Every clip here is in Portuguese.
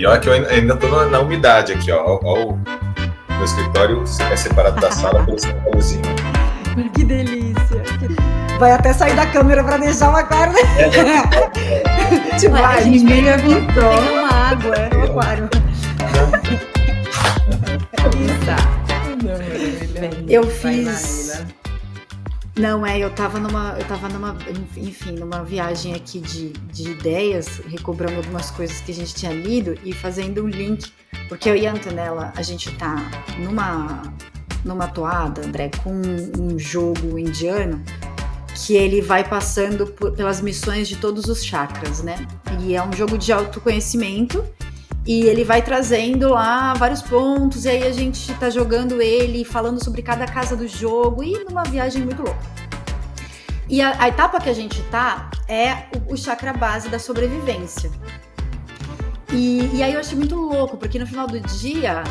E olha que eu ainda tô na umidade aqui, ó. Ó, o meu escritório é separado da sala pelo seu calorzinho. Que delícia. Vai até sair da câmera para deixar uma cara. Tipo, ninguém avisou. Tem uma água, é um aquário. Eu fiz. Não, eu tava numa, enfim, numa viagem aqui de ideias, recobrando algumas coisas que a gente tinha lido e fazendo um link, porque eu e a Antonella, a gente tá numa toada, André, com um jogo indiano que ele vai passando pelas missões de todos os chakras, né? E é um jogo de autoconhecimento e ele vai trazendo lá vários pontos, e aí a gente tá jogando ele, falando sobre cada casa do jogo, e numa viagem muito louca. E a etapa que a gente tá é o chakra base da sobrevivência. E aí eu achei muito louco, porque no final do dia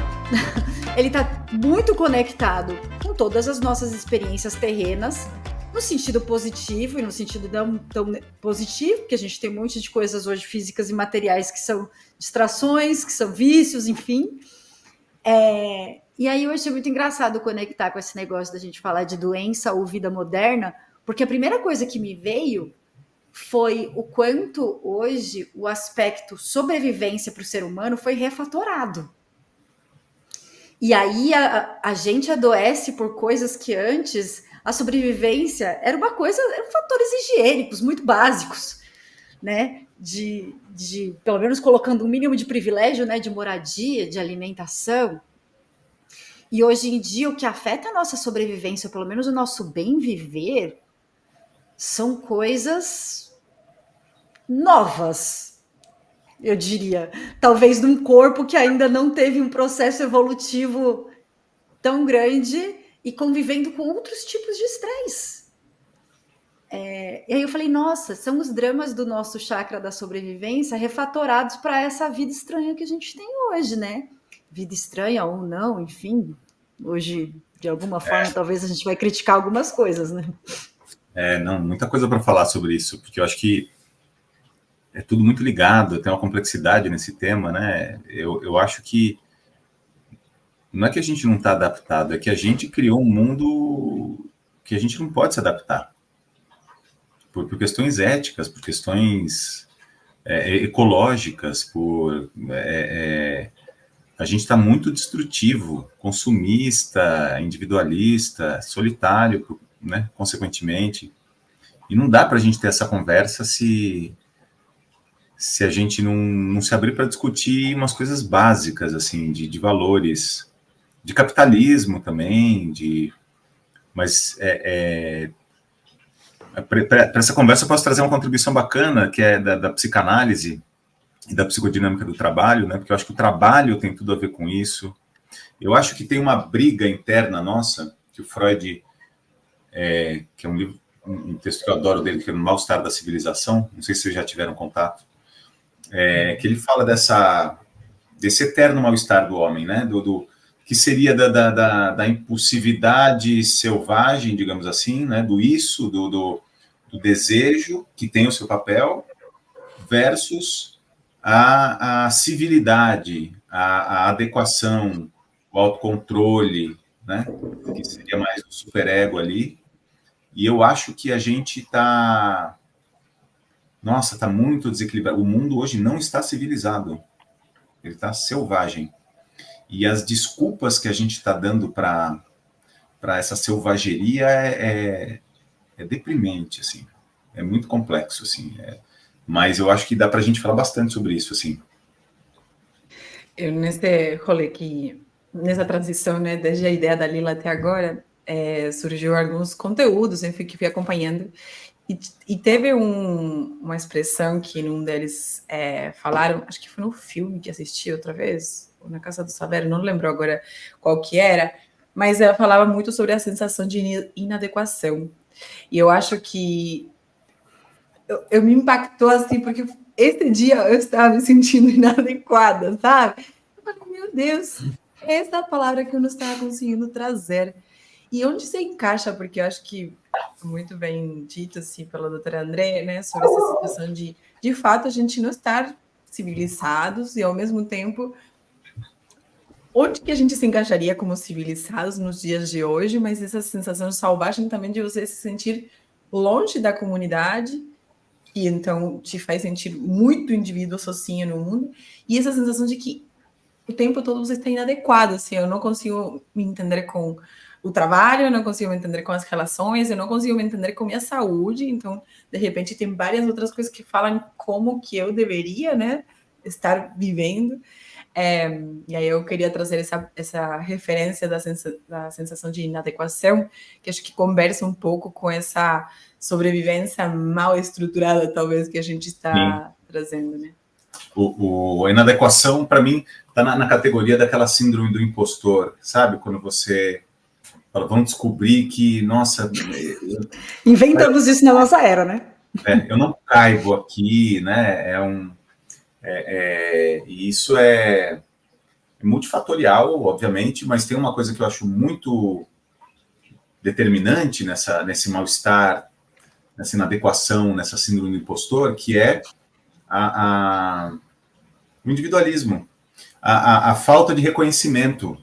ele tá muito conectado com todas as nossas experiências terrenas, no sentido positivo e no sentido não tão positivo, porque a gente tem um monte de coisas hoje físicas e materiais que são distrações, que são vícios, enfim. E aí eu achei muito engraçado conectar com esse negócio da gente falar de doença ou vida moderna, porque a primeira coisa que me veio foi o quanto hoje o aspecto sobrevivência para o ser humano foi refatorado. E aí a gente adoece por coisas que antes a sobrevivência era uma coisa, eram fatores higiênicos muito básicos, né? De pelo menos colocando um mínimo de privilégio, né? De moradia, de alimentação. E hoje em dia o que afeta a nossa sobrevivência, pelo menos o nosso bem viver, são coisas novas, eu diria. Talvez num corpo que ainda não teve um processo evolutivo tão grande e convivendo com outros tipos de estresse. E aí eu falei, nossa, são os dramas do nosso chakra da sobrevivência refatorados para essa vida estranha que a gente tem hoje, né? Vida estranha ou não, enfim. Hoje, de alguma forma, talvez a gente vai criticar algumas coisas, né? Não, muita coisa para falar sobre isso, porque eu acho que é tudo muito ligado, tem uma complexidade nesse tema, né? Eu acho que não é que a gente não está adaptado, é que a gente criou um mundo que a gente não pode se adaptar. Por questões éticas, por questões ecológicas, a gente está muito destrutivo, consumista, individualista, solitário, né, consequentemente. E não dá para a gente ter essa conversa se a gente não se abrir para discutir umas coisas básicas, assim, de valores, de capitalismo também, mas para essa conversa eu posso trazer uma contribuição bacana, que é da psicanálise e da psicodinâmica do trabalho, né? Porque eu acho que o trabalho tem tudo a ver com isso. Eu acho que tem uma briga interna nossa, que o Freud, que é um livro, um texto que eu adoro dele, que é No Mal-Estar da Civilização, não sei se vocês já tiveram contato, que ele fala desse eterno mal-estar do homem, né? Que seria da impulsividade selvagem, digamos assim, né? Do isso, do desejo, que tem o seu papel, versus a civilidade, a adequação, o autocontrole, né? Que seria mais o superego ali. E eu acho que a gente está... Nossa, está muito desequilibrado. O mundo hoje não está civilizado. Ele está selvagem. E as desculpas que a gente está dando para essa selvageria é deprimente, assim. É muito complexo, assim. Mas eu acho que dá para a gente falar bastante sobre isso, assim. Eu, nesse rolê nessa transição, né, desde a ideia da Lila até agora, surgiu alguns conteúdos, enfim, que fui acompanhando. E teve uma expressão que num deles falaram, acho que foi no filme que assisti outra vez, ou na Casa do Saber, não lembro agora qual que era, mas ela falava muito sobre a sensação de inadequação. E eu acho que eu me impactou assim, porque esse dia eu estava me sentindo inadequada, sabe? Eu falei, meu Deus, essa é a palavra que eu não estava conseguindo trazer. E onde você encaixa, porque eu acho que muito bem dito assim pela doutora André, né, sobre essa situação de fato a gente não estar civilizados e, ao mesmo tempo, onde que a gente se encaixaria como civilizados nos dias de hoje, mas essa sensação selvagem também de você se sentir longe da comunidade, que então te faz sentir muito indivíduo sozinho no mundo, e essa sensação de que o tempo todo você está inadequado, assim, eu não consigo me entender com o trabalho, eu não consigo me entender com as relações, eu não consigo me entender com minha saúde, então, de repente, tem várias outras coisas que falam como que eu deveria, né, estar vivendo, e aí eu queria trazer essa referência da sensação de inadequação, que acho que conversa um pouco com essa sobrevivência mal estruturada, talvez, que a gente está trazendo, né? A inadequação, para mim, está na categoria daquela síndrome do impostor, sabe? Quando você fala, vamos descobrir que, nossa... Inventamos isso na nossa era, né? Eu não caibo aqui, né? E isso é multifatorial, obviamente, mas tem uma coisa que eu acho muito determinante nesse mal-estar, nessa inadequação, nessa síndrome do impostor, que é o individualismo, a falta de reconhecimento,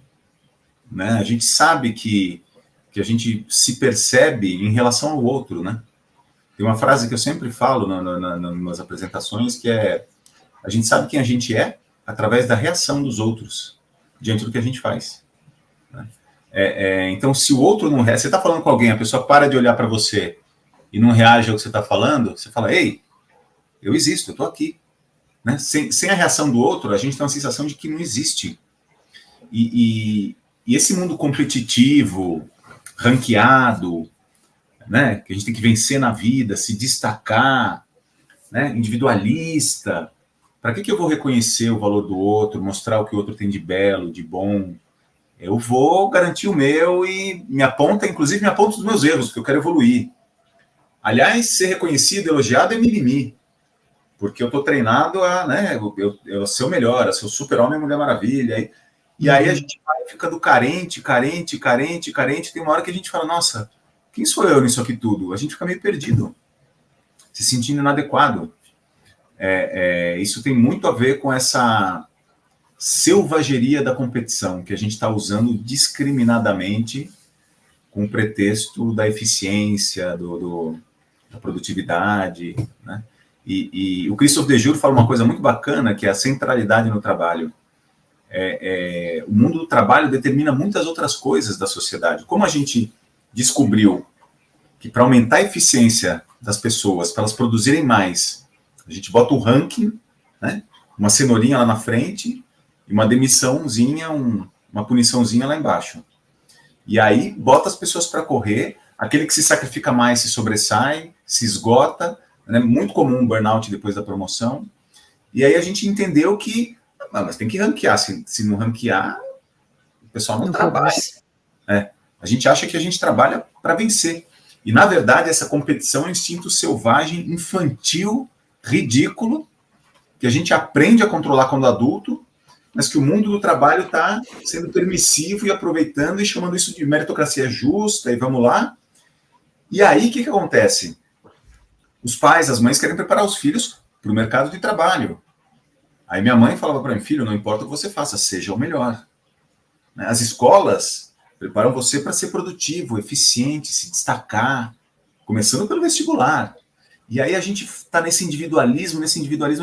né? A gente sabe que a gente se percebe em relação ao outro, né? Tem uma frase que eu sempre falo nas apresentações, que é: a gente sabe quem a gente é através da reação dos outros diante do que a gente faz. Né? Então, se o outro não reage, você está falando com alguém, a pessoa para de olhar para você e não reage ao que você está falando, você fala: ei, eu existo, eu estou aqui. Né? Sem a reação do outro, a gente tem uma sensação de que não existe. E esse mundo competitivo, ranqueado, né? Que a gente tem que vencer na vida, se destacar, né? Individualista. Para que eu vou reconhecer o valor do outro, mostrar o que o outro tem de belo, de bom? Eu vou garantir o meu e inclusive me aponta os meus erros, porque eu quero evoluir. Aliás, ser reconhecido, elogiado é mimimi, porque eu estou treinado a, né, eu ser o melhor, a ser o super-homem, Mulher Maravilha. E aí a gente vai ficando carente, tem uma hora que a gente fala: nossa, quem sou eu nisso aqui tudo? A gente fica meio perdido, se sentindo inadequado. Isso tem muito a ver com essa selvageria da competição que a gente está usando discriminadamente com o pretexto da eficiência, da produtividade, né? E o Christophe Dejour fala uma coisa muito bacana, que é a centralidade no trabalho. O mundo do trabalho determina muitas outras coisas da sociedade. Como a gente descobriu que para aumentar a eficiência das pessoas, para elas produzirem mais, a gente bota o ranking, né? Uma cenourinha lá na frente e uma demissãozinha, uma puniçãozinha lá embaixo. E aí bota as pessoas para correr, aquele que se sacrifica mais se sobressai, se esgota, né? Muito comum um burnout depois da promoção. E aí a gente entendeu que mas tem que ranquear, se não ranquear, o pessoal não trabalha. A gente acha que a gente trabalha para vencer. E, na verdade, essa competição é um instinto selvagem, infantil, ridículo, que a gente aprende a controlar quando adulto, mas que o mundo do trabalho está sendo permissivo e aproveitando e chamando isso de meritocracia justa, e vamos lá. E aí, o que acontece? Os pais, as mães querem preparar os filhos para o mercado de trabalho. Aí minha mãe falava para mim: filho, não importa o que você faça, seja o melhor. As escolas preparam você para ser produtivo, eficiente, se destacar, começando pelo vestibular. E aí a gente está nesse individualismo a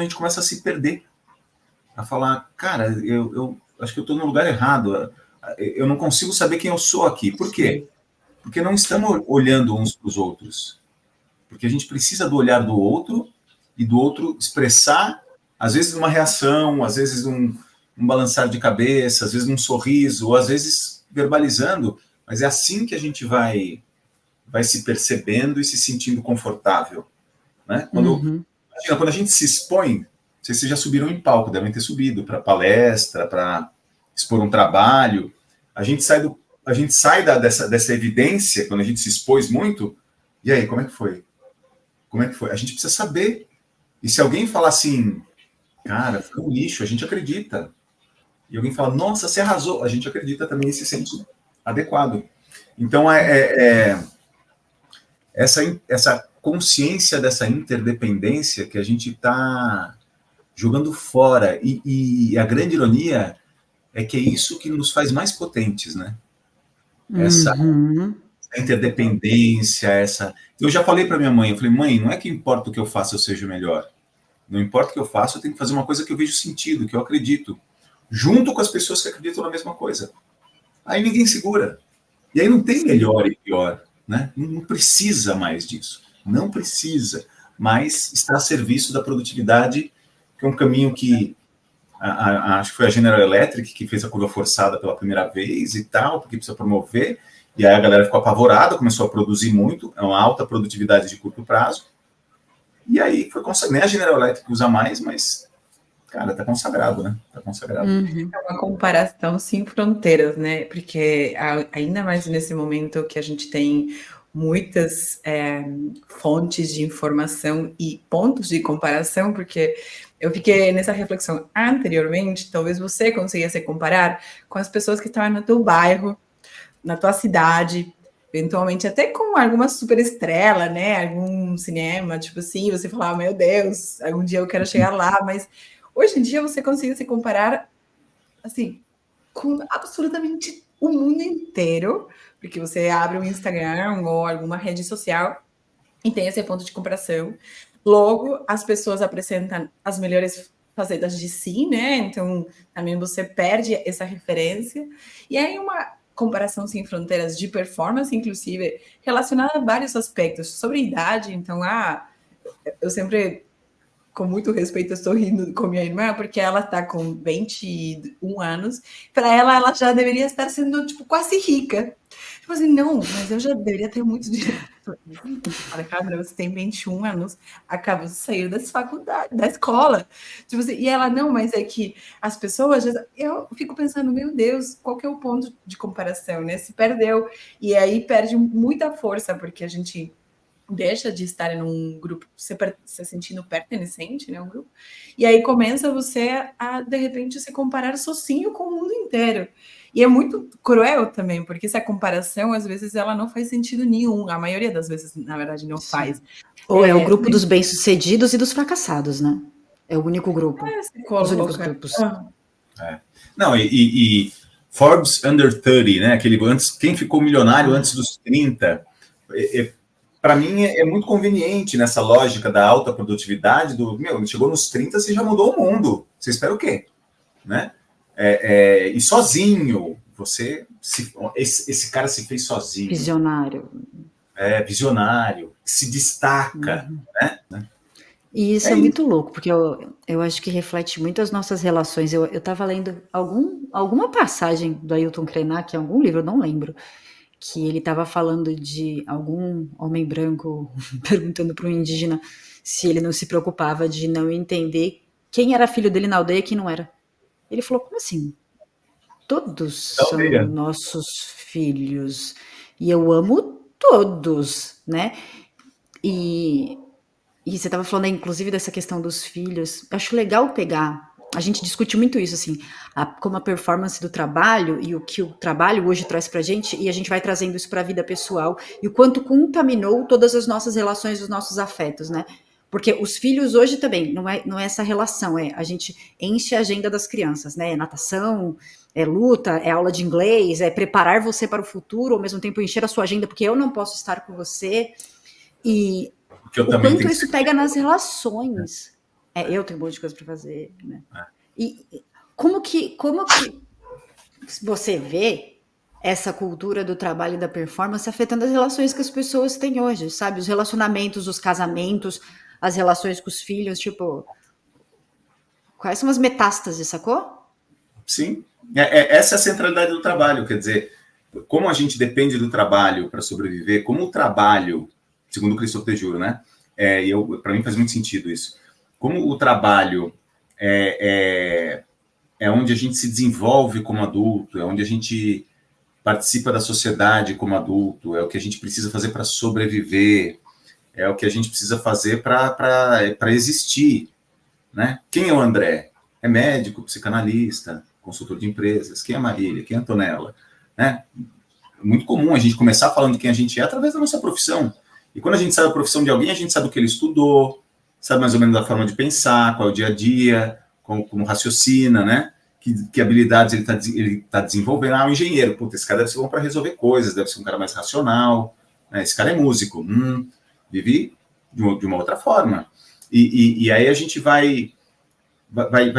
gente começa a se perder. A falar: cara, eu acho que eu estou no lugar errado, eu não consigo saber quem eu sou aqui. Por quê? Porque não estamos olhando uns para os outros. Porque a gente precisa do olhar do outro e do outro expressar, às vezes uma reação, às vezes um balançar de cabeça, às vezes um sorriso, ou às vezes verbalizando, mas é assim que a gente vai se percebendo e se sentindo confortável. Né? Quando a gente se expõe, não sei se vocês já subiram em palco, devem ter subido para palestra, para expor um trabalho, a gente sai dessa evidência, quando a gente se expôs muito, e aí, como é que foi? A gente precisa saber. E se alguém falar assim: cara, foi um lixo, a gente acredita. E alguém fala: nossa, você arrasou, a gente acredita também e se sente adequado. Então, essa consciência dessa interdependência que a gente está jogando fora. E a grande ironia é que é isso que nos faz mais potentes, né? Essa interdependência, essa... Eu já falei para minha mãe, eu falei, mãe, não é que importa o que eu faça, eu seja o melhor. Não importa o que eu faça, eu tenho que fazer uma coisa que eu vejo sentido, que eu acredito, junto com as pessoas que acreditam na mesma coisa. Aí ninguém segura. E aí não tem melhor e pior, né? Não precisa mais disso. Não precisa. Mas está a serviço da produtividade, que é um caminho que acho que foi a General Electric que fez a curva forçada pela primeira vez e tal, porque precisa promover. E aí a galera ficou apavorada, começou a produzir muito, é uma alta produtividade de curto prazo. E aí foi consagrado. Nem a General Electric usa mais, mas, cara, tá consagrado, né? Tá consagrado. É uma comparação sem fronteiras, né? Porque ainda mais nesse momento que a gente tem muitas fontes de informação e pontos de comparação, porque eu fiquei nessa reflexão anteriormente, talvez você conseguisse comparar com as pessoas que estavam no teu bairro, na tua cidade, eventualmente até com alguma super estrela, né? Algum cinema, tipo assim, você falava, meu Deus, algum dia eu quero chegar lá, mas hoje em dia você consegue se comparar, assim, com absolutamente o mundo inteiro, porque você abre um Instagram ou alguma rede social e tem esse ponto de comparação. Logo, as pessoas apresentam as melhores facetas de si, né? Então, também você perde essa referência. E aí, uma comparação sem fronteiras de performance, inclusive, relacionada a vários aspectos. Sobre idade, então, eu sempre, com muito respeito, estou rindo com minha irmã, porque ela está com 21 anos. Para ela já deveria estar sendo, tipo, quase rica. Tipo assim, não, mas eu já deveria ter muito dinheiro. Alejandra, você tem 21 anos, acabou de sair da faculdade, da escola. Tipo assim, e ela, não, mas é que as pessoas... Eu fico pensando, meu Deus, qual que é o ponto de comparação, né? Se perdeu. E aí perde muita força, porque a gente deixa de estar em um grupo, se sentindo pertencente, né, um grupo, e aí começa você a, de repente, se comparar sozinho com o mundo inteiro. E é muito cruel também, porque essa comparação, às vezes, ela não faz sentido nenhum. A maioria das vezes, na verdade, não faz. Ou é o grupo dos bem-sucedidos e dos fracassados, né? É o único grupo. Os únicos grupos. Não, e Forbes Under 30, né? Aquele antes, quem ficou milionário antes dos 30, para mim é muito conveniente nessa lógica da alta produtividade chegou nos 30, você já mudou o mundo. Você espera o quê? Né? E sozinho, esse cara se fez sozinho. Visionário. Visionário, se destaca, né? E isso é muito louco, porque eu acho que reflete muito as nossas relações. Eu estava lendo alguma passagem do Ailton Krenak, em algum livro, eu não lembro, que ele estava falando de algum homem branco perguntando para um indígena se ele não se preocupava de não entender quem era filho dele na aldeia e quem não era. Ele falou, como assim? Todos são nossos filhos. E eu amo todos, né? E você estava falando, inclusive, dessa questão dos filhos. Eu acho legal pegar... A gente discute muito isso, assim, como a performance do trabalho e o que o trabalho hoje traz pra gente, e a gente vai trazendo isso para a vida pessoal, e o quanto contaminou todas as nossas relações, os nossos afetos, né? Porque os filhos hoje também, não é essa relação, a gente enche a agenda das crianças, né? É natação, é luta, é aula de inglês, é preparar você para o futuro, ao mesmo tempo encher a sua agenda, porque eu não posso estar com você, e o quanto isso pega nas relações. Eu tenho um monte de coisa para fazer, né? E como que você vê essa cultura do trabalho e da performance afetando as relações que as pessoas têm hoje, sabe? Os relacionamentos, os casamentos, as relações com os filhos, tipo... Quais são as metástases, sacou? Sim. Essa é a centralidade do trabalho, quer dizer, como a gente depende do trabalho para sobreviver, como o trabalho, segundo o Christophe Dejour, né? Para mim faz muito sentido isso. Como o trabalho é onde a gente se desenvolve como adulto, é onde a gente participa da sociedade como adulto, é o que a gente precisa fazer para sobreviver, é o que a gente precisa fazer para existir, né? Quem é o André? É médico, psicanalista, consultor de empresas. Quem é a Marília? Quem é a Antonella? Né? É muito comum a gente começar falando quem a gente é através da nossa profissão. E quando a gente sabe a profissão de alguém, a gente sabe o que ele estudou, sabe mais ou menos da forma de pensar, qual é o dia a dia, como raciocina, né? Que habilidades ele tá desenvolvendo. Um engenheiro, puta, esse cara deve ser bom para resolver coisas, deve ser um cara mais racional, né? Esse cara é músico, vive de uma outra forma. E aí a gente vai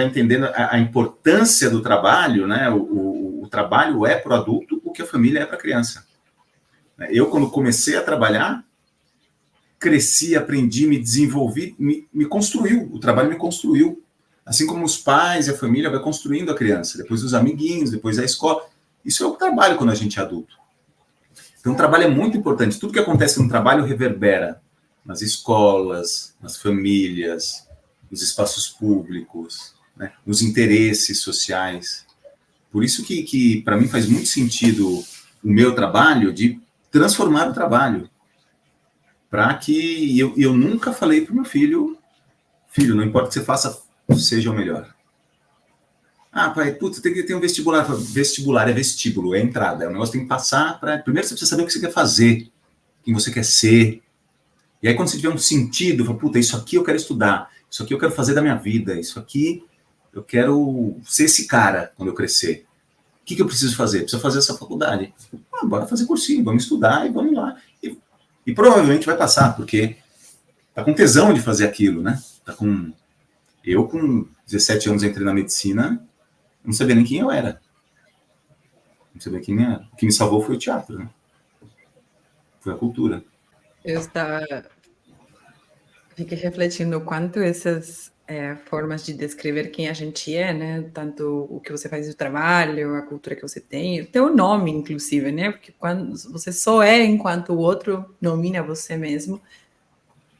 entendendo a importância do trabalho, né? O trabalho é para o adulto o que a família é para a criança. Eu, quando comecei a trabalhar, cresci, aprendi, me desenvolvi, me construiu, o trabalho me construiu. Assim como os pais e a família vai construindo a criança, depois os amiguinhos, depois a escola. Isso é o trabalho quando a gente é adulto. Então, o trabalho é muito importante. Tudo que acontece no trabalho reverbera nas escolas, nas famílias, nos espaços públicos, né, nos interesses sociais. Por isso que para mim, faz muito sentido o meu trabalho de transformar o trabalho. Para que eu nunca falei para o meu filho, não importa o que você faça, seja o melhor. Pai, putz, tem que ter um vestibular. Vestibular é vestíbulo, é entrada. É um negócio que tem que passar para... Primeiro você precisa saber o que você quer fazer, quem você quer ser. E aí quando você tiver um sentido, fala, puta, isso aqui eu quero estudar, isso aqui eu quero fazer da minha vida, isso aqui eu quero ser esse cara quando eu crescer. O que eu preciso fazer? Preciso fazer essa faculdade. Bora fazer cursinho, vamos estudar e vamos lá. E provavelmente vai passar, porque tá com tesão de fazer aquilo, né? Eu, com 17 anos, entrei na medicina, não sabia nem quem eu era. Não sabia quem eu era. O que me salvou foi o teatro, né? Foi a cultura. Fiquei refletindo o quanto essas formas de descrever quem a gente é, né? Tanto o que você faz do trabalho, a cultura que você tem, o teu nome, inclusive, né? Porque quando você só é enquanto o outro nomina você mesmo,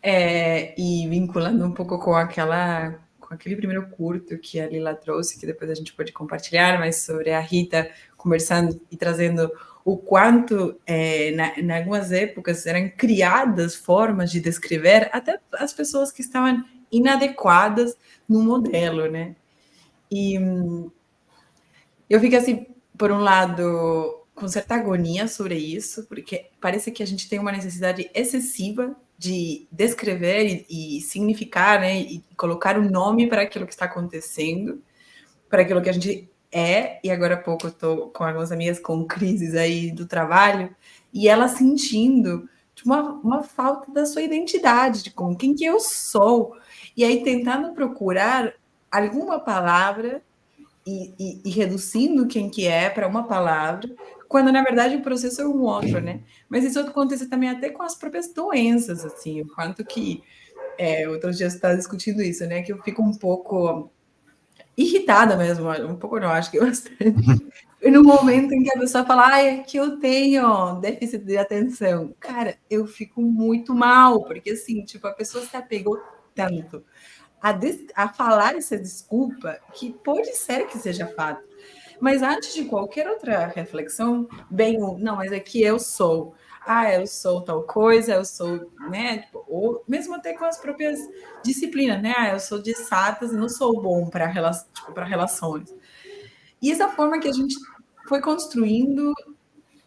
e vinculando um pouco com aquele primeiro curto que a Lila trouxe, que depois a gente pode compartilhar, mas sobre a Rita conversando e trazendo o quanto, em algumas épocas, eram criadas formas de descrever até as pessoas que estavam inadequadas no modelo, né? E eu fico assim, por um lado, com certa agonia sobre isso, porque parece que a gente tem uma necessidade excessiva de descrever e significar, né, e colocar um nome para aquilo que está acontecendo, para aquilo que a gente é. E agora há pouco eu estou com algumas amigas com crises aí do trabalho, e ela sentindo uma falta da sua identidade, de com quem que eu sou, e aí tentando procurar alguma palavra e reduzindo quem que é para uma palavra, quando na verdade o processo é um outro, né? Mas isso acontece também até com as próprias doenças, assim, o quanto que outros dias está discutindo isso, né? Que eu fico um pouco irritada mesmo, um pouco não, acho que bastante. No momento em que a pessoa fala, é que eu tenho déficit de atenção, cara, eu fico muito mal, porque assim, tipo, a pessoa se apegou tanto a falar essa desculpa, que pode ser que seja fato, mas antes de qualquer outra reflexão, não, mas é que eu sou, eu sou tal coisa, eu sou, né, tipo, ou mesmo até com as próprias disciplinas, né, eu sou de exatas e não sou bom para relações. E essa forma que a gente foi construindo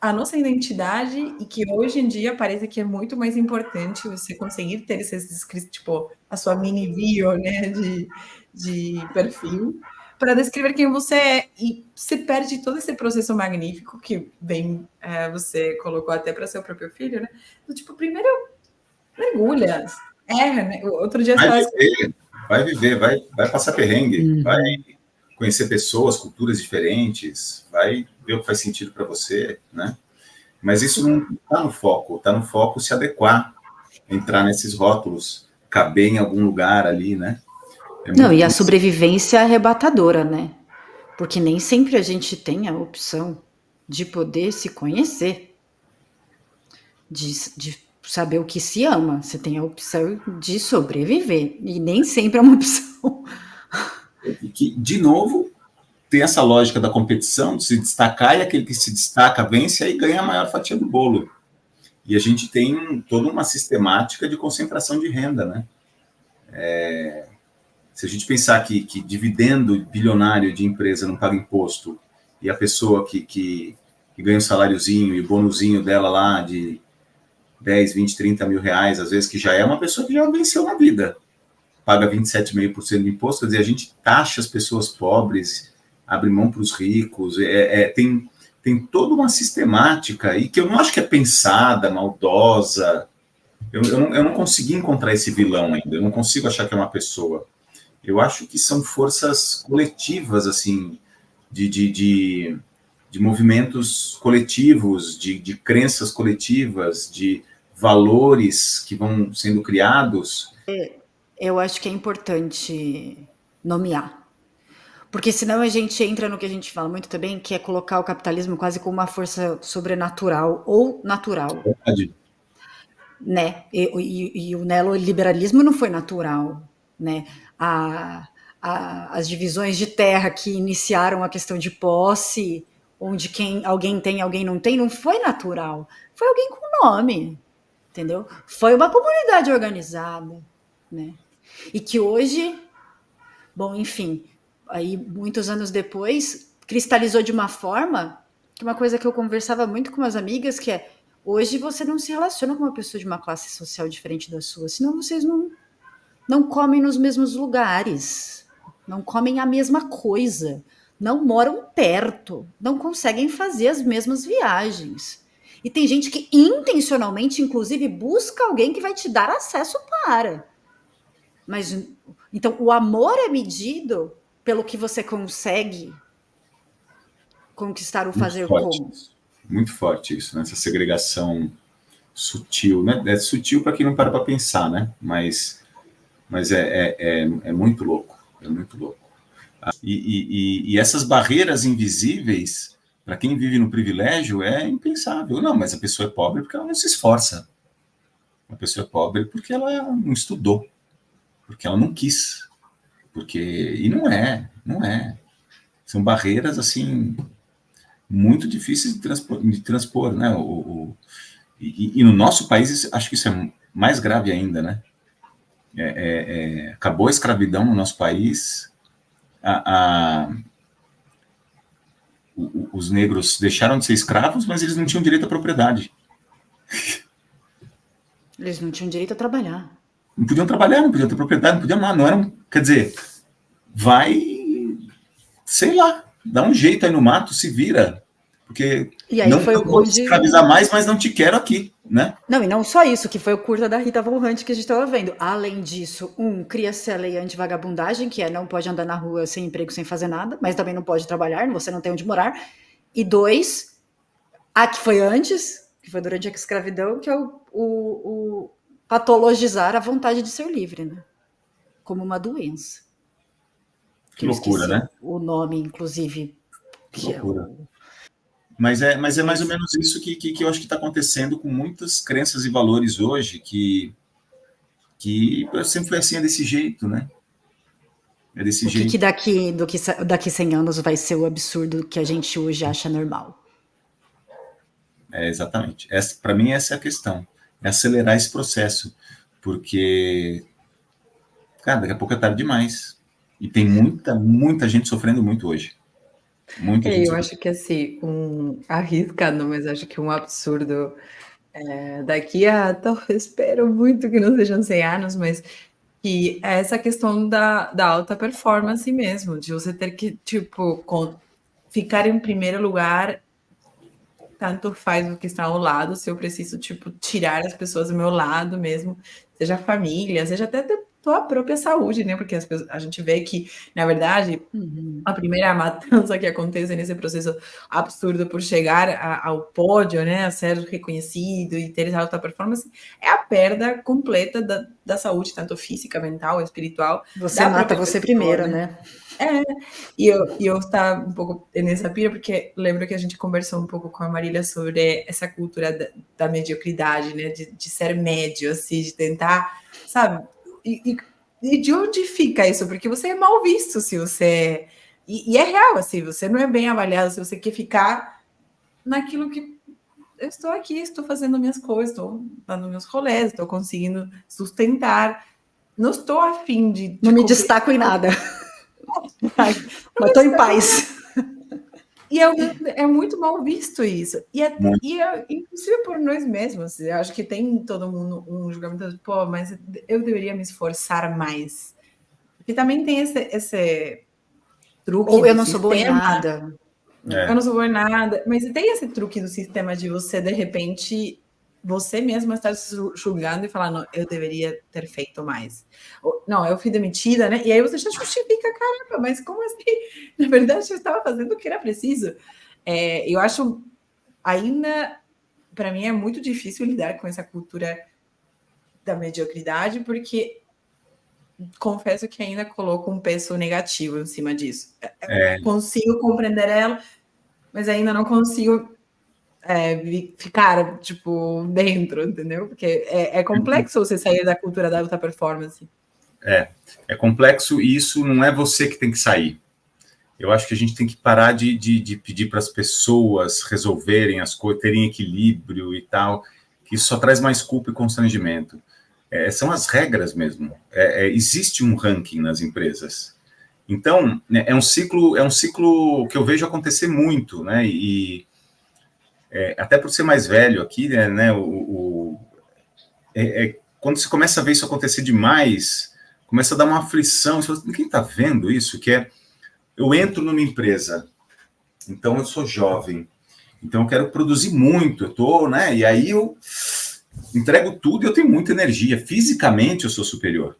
a nossa identidade, e que hoje em dia parece que é muito mais importante você conseguir ter esses escritos, tipo, a sua mini bio, né, de perfil, para descrever quem você é, e se perde todo esse processo magnífico que você colocou até para seu próprio filho, né? Tipo, primeiro mergulha, erra, né? Outro dia vai viver, vai passar perrengue, vai conhecer pessoas, culturas diferentes, vai ver o que faz sentido para você, né? Mas isso não está no foco se adequar, entrar nesses rótulos, caber em algum lugar ali, né? Não, e a sobrevivência é arrebatadora, né? Porque nem sempre a gente tem a opção de poder se conhecer, de saber o que se ama. Você tem a opção de sobreviver, e nem sempre é uma opção. E que, de novo, tem essa lógica da competição, de se destacar, e aquele que se destaca vence, aí ganha a maior fatia do bolo. E a gente tem toda uma sistemática de concentração de renda, né? Se a gente pensar que dividendo bilionário de empresa não paga imposto, e a pessoa que ganha um saláriozinho e o bonuzinho dela lá de 10, 20, 30 mil reais, às vezes, que já é uma pessoa que já venceu na vida. paga 27,5% de imposto, quer dizer, a gente taxa as pessoas pobres, abre mão para os ricos, tem toda uma sistemática aí que eu não acho que é pensada, maldosa. Eu não consegui encontrar esse vilão ainda, eu não consigo achar que é uma pessoa. Eu acho que são forças coletivas, assim, de movimentos coletivos, de crenças coletivas, de valores que vão sendo criados. Eu acho que é importante nomear. Porque senão a gente entra no que a gente fala muito também, que é colocar o capitalismo quase como uma força sobrenatural ou natural. Verdade. Né? E o neoliberalismo não foi natural, né? As divisões de terra que iniciaram a questão de posse, onde alguém tem, alguém não tem, não foi natural. Foi alguém com nome, entendeu? Foi uma comunidade organizada, né? E que hoje, bom, enfim, aí muitos anos depois, cristalizou de uma forma, que uma coisa que eu conversava muito com umas amigas, que é, hoje você não se relaciona com uma pessoa de uma classe social diferente da sua, senão vocês não comem nos mesmos lugares, não comem a mesma coisa, não moram perto, não conseguem fazer as mesmas viagens. E tem gente que intencionalmente, inclusive, busca alguém que vai te dar acesso para. Mas, então, o amor é medido pelo que você consegue conquistar ou fazer como. Muito forte isso, né? Essa segregação sutil, né? É sutil para quem não para pensar, né? Mas é muito louco, é muito louco. E essas barreiras invisíveis, para quem vive no privilégio, é impensável. Não, mas a pessoa é pobre porque ela não se esforça. A pessoa é pobre porque ela não estudou, porque ela não quis. E não é. São barreiras, assim, muito difíceis de transpor, né? E no nosso país, acho que isso é mais grave ainda, né? Acabou a escravidão no nosso país, os negros deixaram de ser escravos, mas eles não tinham direito à propriedade. Eles não tinham direito a trabalhar. Não podiam trabalhar, não podiam ter propriedade, não podiam nada, não eram, quer dizer, vai, sei lá, dá um jeito aí no mato, se vira, porque e aí não foi vou te escravizar mais, mas não te quero aqui, né? Não, e não só isso, que foi o curta da Rita Von Hunt que a gente estava vendo. Além disso, cria-se a lei anti-vagabundagem, que não pode andar na rua sem emprego, sem fazer nada, mas também não pode trabalhar, você não tem onde morar. E 2, a que foi antes, que foi durante a escravidão, que é o patologizar a vontade de ser livre, né? Como uma doença. Que loucura, né? O nome, inclusive. Que loucura. Mas é mais ou menos isso que eu acho que está acontecendo com muitas crenças e valores hoje, que sempre foi assim, é desse jeito, né? É desse jeito. Que daqui 100 anos vai ser o absurdo que a gente hoje acha normal. Exatamente. Para mim, essa é a questão. É acelerar esse processo. Porque, cara, daqui a pouco é tarde demais. E tem muita gente sofrendo muito hoje. Eu acho que assim, arriscado, mas acho que um absurdo daqui a, espero muito que não sejam 100 anos, mas que é essa questão da alta performance mesmo, de você ter que, tipo, ficar em primeiro lugar, tanto faz o que está ao lado, se eu preciso, tipo, tirar as pessoas do meu lado mesmo, seja família, seja até tua própria saúde, né? Porque a gente vê que, na verdade, a primeira matança que acontece nesse processo absurdo por chegar ao pódio, né? A ser reconhecido e ter essa alta performance, é a perda completa da saúde, tanto física, mental, espiritual. Você mata você primeiro, né? E eu estava um pouco nessa pira, porque lembro que a gente conversou um pouco com a Marília sobre essa cultura da mediocridade, né? De ser médio, assim, de tentar, sabe? E de onde fica isso? Porque você é mal visto se você... E é real, assim, você não é bem avaliado se você quer ficar naquilo que... Eu estou aqui, estou fazendo minhas coisas, estou dando meus rolês, estou conseguindo sustentar. Não estou afim de não me destaco em nada. Mas estou em paz. E é muito mal visto isso. E inclusive por nós mesmos. Eu acho que tem todo mundo um julgamento de, pô, mas eu deveria me esforçar mais. que também tem esse truque. Ou eu não sou boa em nada. Eu não sou boa em nada. Mas tem esse truque do sistema de você, de repente, você mesmo estar se julgando e falar, não, eu deveria ter feito mais. Ou, não, eu fui demitida, né? E aí você já justifica, caramba, mas como assim? Na verdade, eu estava fazendo o que era preciso. Eu acho, ainda, para mim, é muito difícil lidar com essa cultura da mediocridade, porque confesso que ainda coloco um peso negativo em cima disso. Consigo compreender ela, mas ainda não consigo ficar, tipo, dentro, entendeu? Porque é complexo você sair da cultura da alta performance. É complexo e isso não é você que tem que sair. Eu acho que a gente tem que parar de pedir para as pessoas resolverem as coisas, terem equilíbrio e tal, que isso só traz mais culpa e constrangimento. São as regras mesmo. Existe um ranking nas empresas. Então, né, é um ciclo que eu vejo acontecer muito, né? E até por ser mais velho aqui, né? Quando você começa a ver isso acontecer demais, começa a dar uma aflição. Você fala, quem está vendo isso? Eu entro numa empresa, então eu sou jovem, então eu quero produzir muito, né? E aí eu entrego tudo e eu tenho muita energia. Fisicamente eu sou superior.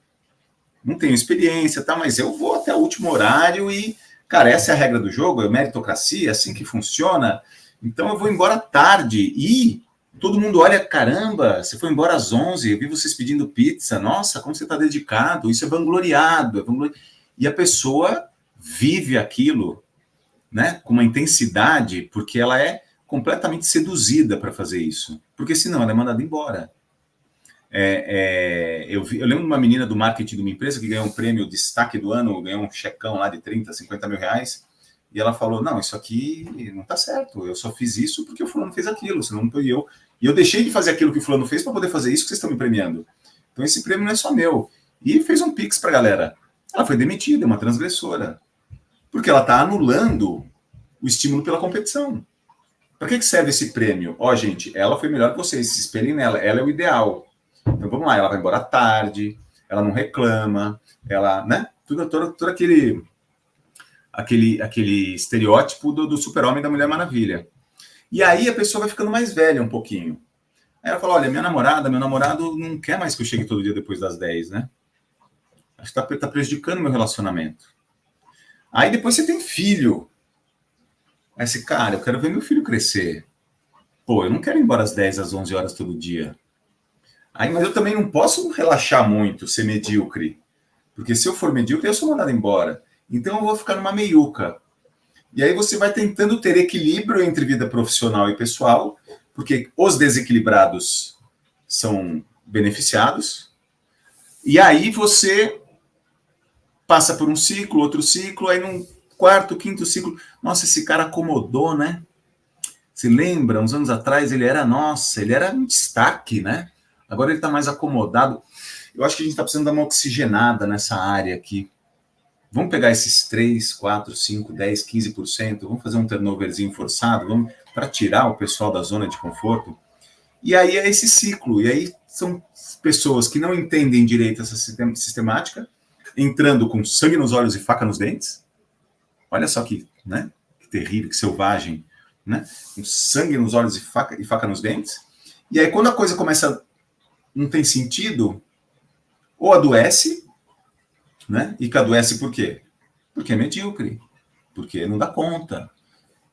Não tenho experiência, tá? Mas eu vou até o último horário e, cara, essa é a regra do jogo, é meritocracia, é assim que funciona. Então eu vou embora tarde e todo mundo olha, caramba, você foi embora às 11, eu vi vocês pedindo pizza, nossa, como você está dedicado, isso é vangloriado. E a pessoa vive aquilo, né, com uma intensidade, porque ela é completamente seduzida para fazer isso, porque senão ela é mandada embora. Eu lembro de uma menina do marketing de uma empresa que ganhou um prêmio destaque do ano, ganhou um checão lá de 30, 50 mil reais, e ela falou, não, isso aqui não tá certo, eu só fiz isso porque o fulano fez aquilo, senão não fui eu. E eu deixei de fazer aquilo que o fulano fez para poder fazer isso que vocês estão me premiando. Então esse prêmio não é só meu. E fez um pix para a galera. Ela foi demitida, é uma transgressora. Porque ela está anulando o estímulo pela competição. Para que serve esse prêmio? Gente, ela foi melhor que vocês, se espelhem nela, ela é o ideal. Então vamos lá, ela vai embora tarde, ela não reclama, ela, né? Todo aquele estereótipo do super-homem da Mulher Maravilha. E aí a pessoa vai ficando mais velha um pouquinho. Aí ela fala, olha, meu namorado não quer mais que eu chegue todo dia depois das 10, né? Acho que tá prejudicando meu relacionamento. Aí depois você tem filho. Aí você, cara, eu quero ver meu filho crescer. Pô, eu não quero ir embora às 10, às 11 horas todo dia. Aí, mas eu também não posso relaxar muito, ser medíocre. Porque se eu for medíocre, eu sou mandado embora. Então eu vou ficar numa meiuca. E aí você vai tentando ter equilíbrio entre vida profissional e pessoal, porque os desequilibrados são beneficiados. E aí você passa por um ciclo, outro ciclo, aí num quarto, quinto ciclo, nossa, esse cara acomodou, né? Se lembra, uns anos atrás ele era um destaque, né? Agora ele está mais acomodado. Eu acho que a gente está precisando dar uma oxigenada nessa área aqui. Vamos pegar esses 3, 4, 5, 10, 15%, vamos fazer um turnoverzinho forçado, vamos para tirar o pessoal da zona de conforto. E aí é esse ciclo. E aí são pessoas que não entendem direito essa sistemática, entrando com sangue nos olhos e faca nos dentes. Olha só que, né? Que terrível, que selvagem, né? Com sangue nos olhos e faca nos dentes. E aí quando a coisa começa, não tem sentido, ou adoece, né? E que adoece por quê? Porque é medíocre, porque não dá conta,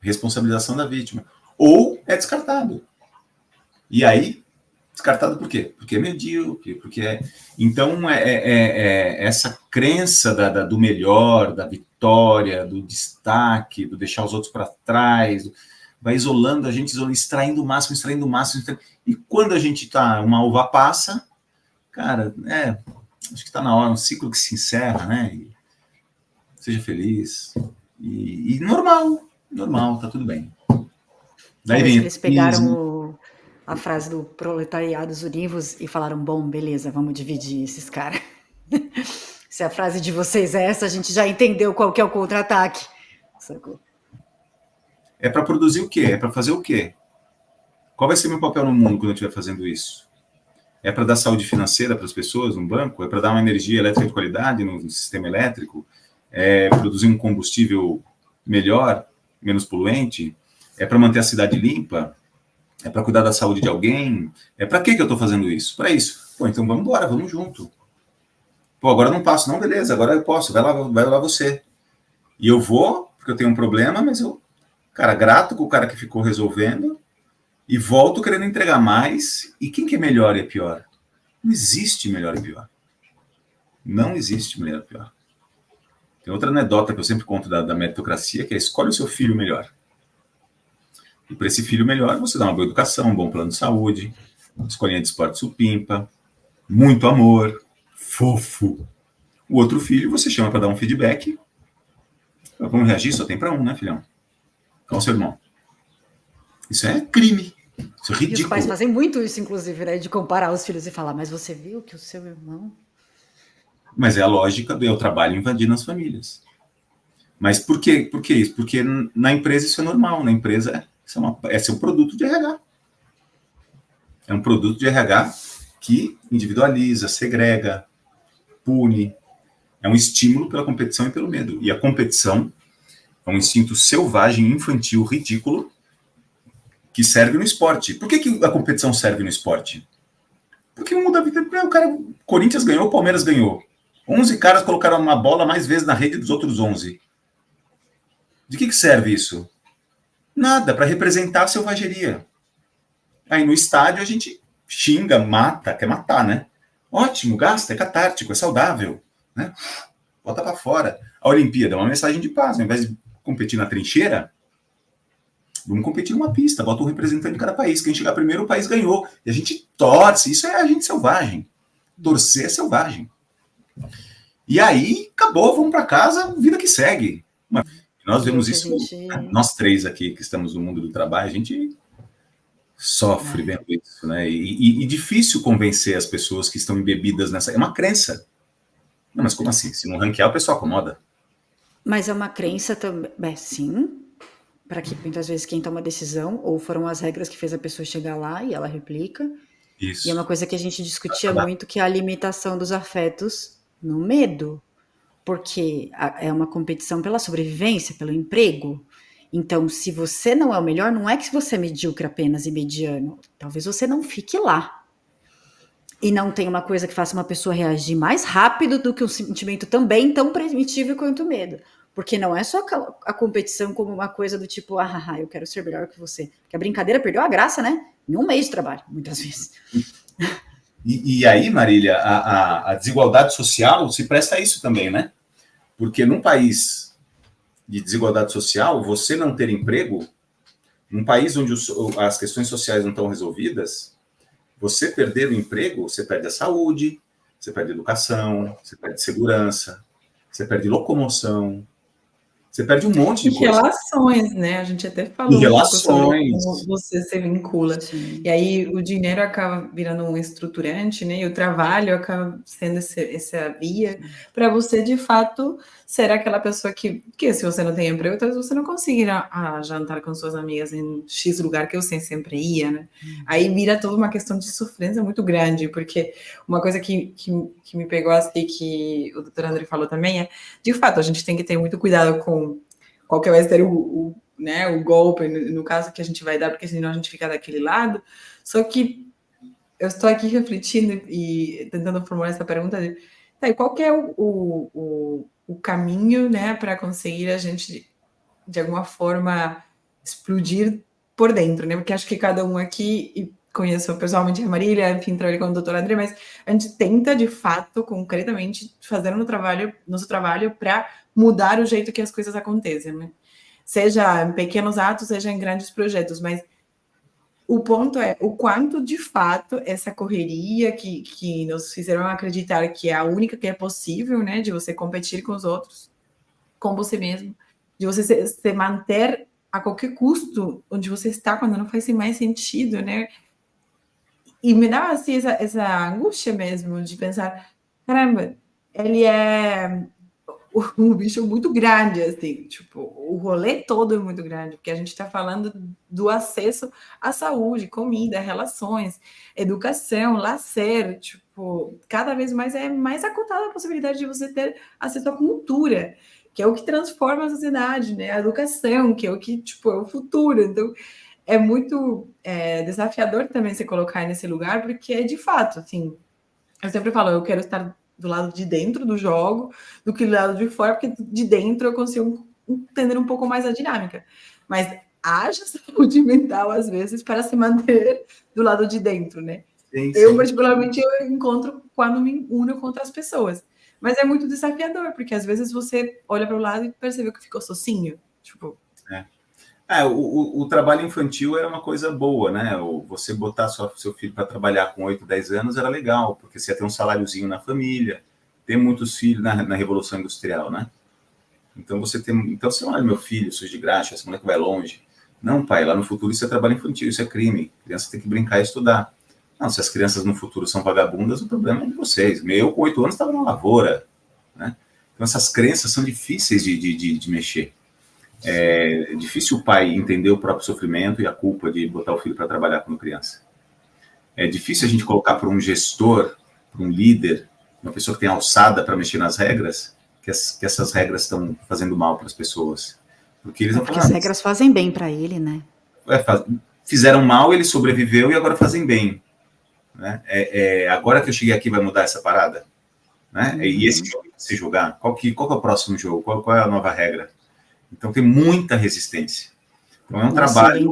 responsabilização da vítima, ou é descartado. E aí, descartado por quê? Porque é medíocre, porque é... Então, essa crença do melhor, da vitória, do destaque, do deixar os outros para trás, vai isolando a gente, extraindo o máximo. E quando a gente tá, uma uva passa, cara, acho que está na hora, um ciclo que se encerra, né? E seja feliz. E normal, tá tudo bem. Daí vem, eles pegaram a frase do proletariados univos e falaram, bom, beleza, vamos dividir esses caras. Se a frase de vocês é essa, a gente já entendeu qual que é o contra-ataque. Sacou? É para produzir o quê? É para fazer o quê? Qual vai ser meu papel no mundo quando eu estiver fazendo isso? É para dar saúde financeira para as pessoas no banco? É para dar uma energia elétrica de qualidade no sistema elétrico? É produzir um combustível melhor, menos poluente? É para manter a cidade limpa? É para cuidar da saúde de alguém? É para que eu estou fazendo isso? Para isso. Pô, então vamos embora, vamos junto. Pô, agora eu não passo, não, beleza, agora eu posso, vai lá você. E eu vou, porque eu tenho um problema, mas eu, cara, grato com o cara que ficou resolvendo, e volto querendo entregar mais. E quem que é melhor e é pior? Não existe melhor e pior. Não existe melhor e pior. Tem outra anedota que eu sempre conto da meritocracia, que é escolhe o seu filho melhor. E para esse filho melhor, você dá uma boa educação, um bom plano de saúde, escolinha de esporte supimpa, muito amor, fofo. O outro filho você chama para dar um feedback. Vamos reagir? Só tem para um, né, filhão? Qual é o seu irmão? Isso é crime. Isso é ridículo. E os pais fazem muito isso, inclusive, né? De comparar os filhos e falar, mas você viu que o seu irmão... Mas é a lógica do eu trabalho invadindo as famílias. Mas por que isso? Porque na empresa isso é normal. Na empresa é um produto de RH. É um produto de RH que individualiza, segrega, pune. É um estímulo pela competição e pelo medo. E a competição é um instinto selvagem, infantil, ridículo, que serve no esporte. Por que a competição serve no esporte? Porque muda a vida. O cara, Corinthians ganhou, o Palmeiras ganhou. 11 caras colocaram uma bola mais vezes na rede dos outros 11. De que serve isso? Nada, para representar a selvageria. Aí no estádio a gente xinga, mata, quer matar, né? Ótimo, gasta, é catártico, é saudável, né? Bota para fora. A Olimpíada é uma mensagem de paz. Ao invés de competir na trincheira, vamos competir numa pista, bota um representante de cada país. Quem chegar primeiro, o país ganhou. E a gente torce, isso é a gente selvagem. Torcer é selvagem. E aí, acabou, vamos para casa, vida que segue. Nós vemos isso, nós três aqui que estamos no mundo do trabalho, a gente sofre vendo isso, né? E difícil convencer as pessoas que estão embebidas nessa... É uma crença. Não, mas como assim? Se não ranquear, o pessoal acomoda. Mas é uma crença também, sim, para que muitas vezes quem toma decisão, ou foram as regras que fez a pessoa chegar lá e ela replica. Isso. E é uma coisa que a gente discutia muito, que é a limitação dos afetos no medo. Porque é uma competição pela sobrevivência, pelo emprego. Então, se você não é o melhor, não é que você é medíocre apenas e mediano. Talvez você não fique lá. E não tem uma coisa que faça uma pessoa reagir mais rápido do que um sentimento também tão primitivo quanto o medo. Porque não é só a competição como uma coisa do tipo, eu quero ser melhor que você. Porque a brincadeira perdeu a graça, né? Em um mês de trabalho, muitas vezes. E aí, Marília, a desigualdade social se presta a isso também, né? Porque num país de desigualdade social, você não ter emprego, num país onde as questões sociais não estão resolvidas, você perder o emprego, você perde a saúde, você perde a educação, você perde segurança, você perde locomoção, você perde um monte de coisa. Relações, né? A gente até falou relações. Como você se vincula. Sim. E aí o dinheiro acaba virando um estruturante, né? E o trabalho acaba sendo essa via para você, de fato, ser aquela pessoa que se você não tem emprego, talvez você não consiga ir a jantar com suas amigas em X lugar que você sempre ia, né? Aí vira toda uma questão de sofrência muito grande, porque uma coisa que me pegou assim, que o doutor André falou também, é, de fato, a gente tem que ter muito cuidado com qual que vai ser o golpe, no caso que a gente vai dar, porque senão a gente fica daquele lado. Só que eu estou aqui refletindo e tentando formular essa pergunta de qual que é o caminho, né, para conseguir a gente, de alguma forma, explodir por dentro, né? Porque acho que cada um aqui, e conheço pessoalmente a Marília, enfim, trabalhei com o doutor André, mas a gente tenta, de fato, concretamente, fazer nosso trabalho para mudar o jeito que as coisas acontecem, né? Seja em pequenos atos, seja em grandes projetos, mas o ponto é o quanto, de fato, essa correria que nos fizeram acreditar que é a única que é possível, né, de você competir com os outros, com você mesmo, de você se manter a qualquer custo onde você está, quando não faz mais sentido, né? E me dá, assim, essa angústia mesmo de pensar, caramba, um bicho muito grande, assim, tipo, o rolê todo é muito grande, porque a gente está falando do acesso à saúde, comida, relações, educação, lazer, tipo, cada vez mais é mais acotada a possibilidade de você ter acesso à cultura, que é o que transforma a sociedade, né? A educação, que é o que, tipo, é o futuro. Então, é muito desafiador também se colocar nesse lugar, porque é de fato, assim, eu sempre falo, eu quero estar do lado de dentro do jogo do que do lado de fora, porque de dentro eu consigo entender um pouco mais a dinâmica. Mas haja saúde mental, às vezes, para se manter do lado de dentro, né? Sim, sim. Eu, particularmente, eu encontro quando me uno com outras pessoas. Mas é muito desafiador, porque às vezes você olha para o lado e percebe que ficou sozinho. Tipo... o trabalho infantil era uma coisa boa, né? Você botar seu filho para trabalhar com 8, 10 anos era legal, porque você ia ter um saláriozinho na família, tem muitos filhos na Revolução Industrial, né? Então você olha, meu filho, sujo de graxa, esse moleque vai longe. Não, pai, lá no futuro isso é trabalho infantil, isso é crime. A criança tem que brincar e estudar. Não, se as crianças no futuro são vagabundas, o problema é de vocês. Eu, com 8 anos, estava na lavoura, né? Então essas crenças são difíceis de mexer. É difícil o pai entender o próprio sofrimento e a culpa de botar o filho para trabalhar quando criança. É difícil a gente colocar para um gestor, para um líder, uma pessoa que tem alçada para mexer nas regras, que essas regras estão fazendo mal para as pessoas. Porque eles porque as regras fazem bem para ele, né? Fizeram mal, ele sobreviveu e agora fazem bem. Né? Agora que eu cheguei aqui vai mudar essa parada? Né? E esse jogo se jogar? Qual que é o próximo jogo? Qual é a nova regra? Então tem muita resistência. Então é um trabalho...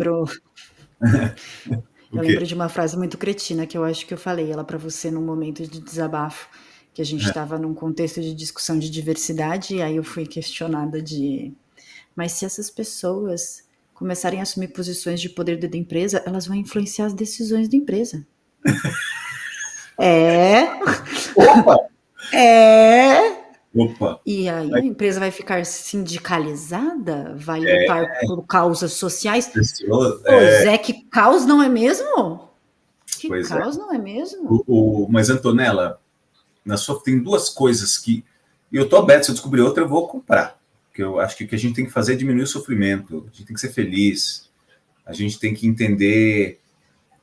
Eu lembro de uma frase muito cretina que eu acho que eu falei ela para você num momento de desabafo, que a gente estava num contexto de discussão de diversidade, e aí eu fui questionada mas se essas pessoas começarem a assumir posições de poder dentro da empresa, elas vão influenciar as decisões da empresa. Opa! Opa! E aí a empresa vai ficar sindicalizada? Vai lutar por causas sociais? Zé, que caos, não é mesmo? Que caos, não é mesmo? Mas, Antonella, tem duas coisas que... E eu tô aberto, se eu descobrir outra, eu vou comprar. Porque eu acho que o que a gente tem que fazer é diminuir o sofrimento. A gente tem que ser feliz. A gente tem que entender